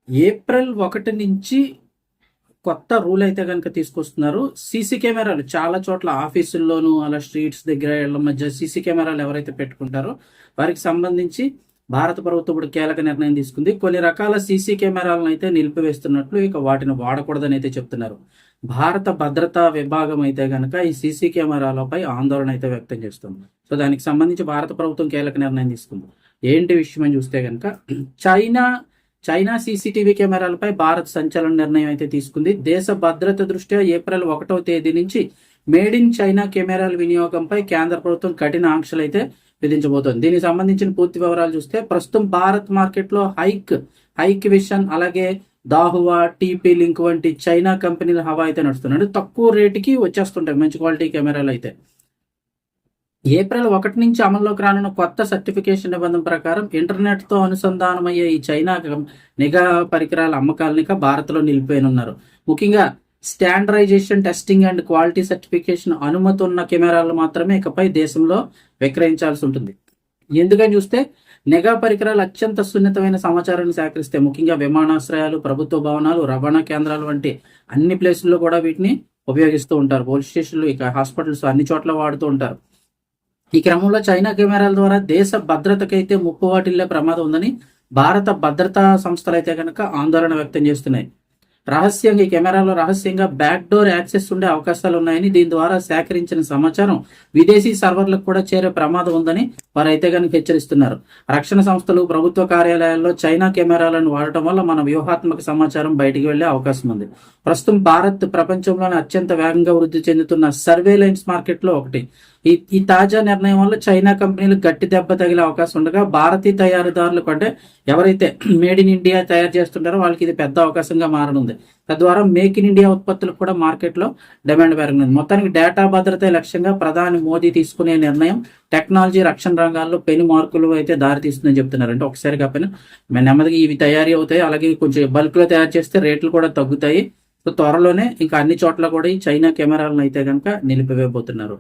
April 1 నుంచి కొత్త rule అయితే కనుక తీసుకొస్తున్నారు. సీసీ కెమెరాలు చాలా చోట్ల ఆఫీసుల్లోనూ అలా స్ట్రీట్స్ దగ్గర ఇళ్ల మధ్య సీసీ కెమెరాలు ఎవరైతే పెట్టుకుంటారో వారికి సంబంధించి భారత ప్రభుత్వం ఇప్పుడు కీలక నిర్ణయం తీసుకుంది. కొన్ని రకాల సీసీ కెమెరాలను అయితే నిలిపివేస్తున్నట్లు, ఇక వాటిని వాడకూడదని అయితే చెప్తున్నారు. భారత భద్రతా విభాగం అయితే కనుక ఈ సీసీ కెమెరాలపై ఆందోళన అయితే వ్యక్తం చేస్తుంది. సో దానికి సంబంధించి భారత ప్రభుత్వం కీలక నిర్ణయం తీసుకుంది. ఏంటి విషయం అని చూస్తే కనుక చైనా సీసీటీవీ కెమెరాలపై భారత్ సంచలన నిర్ణయం అయితే తీసుకుంది. దేశ భద్రత దృష్ట్యా ఏప్రిల్ 1 నుంచి మేడ్ ఇన్ చైనా కెమెరాల వినియోగంపై కేంద్ర ప్రభుత్వం కఠిన ఆంక్షలు అయితే విధించబోతోంది. దీనికి సంబంధించిన పూర్తి వివరాలు చూస్తే ప్రస్తుతం భారత్ మార్కెట్లో హైక్ విషన్, అలాగే దాహువా, టీపీ లింక్ వంటి చైనా కంపెనీల హవా అయితే నడుస్తున్నాడు. తక్కువ రేటుకి వచ్చేస్తుంటాయి మంచి క్వాలిటీ కెమెరాలు అయితే. ఏప్రిల్ 1 నుంచి అమల్లోకి రానున్న కొత్త సర్టిఫికేషన్ నిబంధన ప్రకారం ఇంటర్నెట్తో అనుసంధానమయ్యే ఈ చైనా నిఘా పరికరాల అమ్మకాలని భారత్లో నిలిపేయనున్నారు. ముఖ్యంగా standardisation, testing and quality certification అనుమతి ఉన్న కెమెరాలు మాత్రమే ఇకపై దేశంలో విక్రయించాల్సి ఉంటుంది. ఎందుకని చూస్తే నిఘా పరికరాలు అత్యంత సున్నితమైన సమాచారాన్ని సేకరిస్తాయి. ముఖ్యంగా విమానాశ్రయాలు, ప్రభుత్వ భవనాలు, రవాణా కేంద్రాలు వంటి అన్ని ప్లేసుల్లో కూడా వీటిని ఉపయోగిస్తూ ఉంటారు. పోలీస్ స్టేషన్లు, ఇక హాస్పిటల్స్ అన్ని చోట్ల వాడుతూ ఉంటారు. ఈ క్రమంలో చైనా కెమెరాల ద్వారా దేశ భద్రతకైతే ముప్పు వాటిల్లే ప్రమాదం ఉందని భారత భద్రతా సంస్థలు అయితే కనుక ఆందోళన వ్యక్తం చేస్తున్నాయి. ఈ కెమెరాలో రహస్యంగా బ్యాక్ డోర్ యాక్సెస్ ఉండే అవకాశాలు ఉన్నాయని, దీని ద్వారా సేకరించిన సమాచారం విదేశీ సర్వర్లకు కూడా చేరే ప్రమాదం ఉందని వారు అయితే కనుక హెచ్చరిస్తున్నారు. రక్షణ సంస్థలు, ప్రభుత్వ కార్యాలయాల్లో చైనా కెమెరాలను వాడటం వల్ల మన వ్యూహాత్మక సమాచారం బయటికి వెళ్లే అవకాశం ఉంది. ప్రస్తుతం భారత్ ప్రపంచంలోనే అత్యంత వేగంగా వృద్ధి చెందుతున్న సర్వేలెన్స్ మార్కెట్లో ఒకటి. ఈ తాజా నిర్ణయం వల్ల చైనా కంపెనీలు గట్టి దెబ్బ తగిలే అవకాశం ఉండగా భారతీయ తయారీదారులకు, అంటే ఎవరైతే మేడ్ ఇన్ ఇండియా తయారు చేస్తుంటారో వాళ్ళకి ఇది పెద్ద అవకాశంగా మారనుంది. తద్వారా మేక్ ఇన్ ఇండియా ఉత్పత్తులకు కూడా మార్కెట్లో డిమాండ్ పెరగనుంది. మొత్తానికి డేటా భద్రత లక్ష్యంగా ప్రధాని మోదీ తీసుకునే నిర్ణయం టెక్నాలజీ, రక్షణ రంగాల్లో పెను మార్పులు అయితే దారితీస్తుందని చెప్తున్నారు. అంటే ఒకసారి కాకపోయినా నెమ్మదిగా ఇవి తయారీ అవుతాయి. అలాగే కొంచెం బల్క్ లో తయారు చేస్తే రేట్లు కూడా తగ్గుతాయి. సో త్వరలోనే ఇంకా అన్ని చోట్ల కూడా ఈ చైనా కెమెరాలను అయితే కనుక నిలిపివేయబోతున్నారు.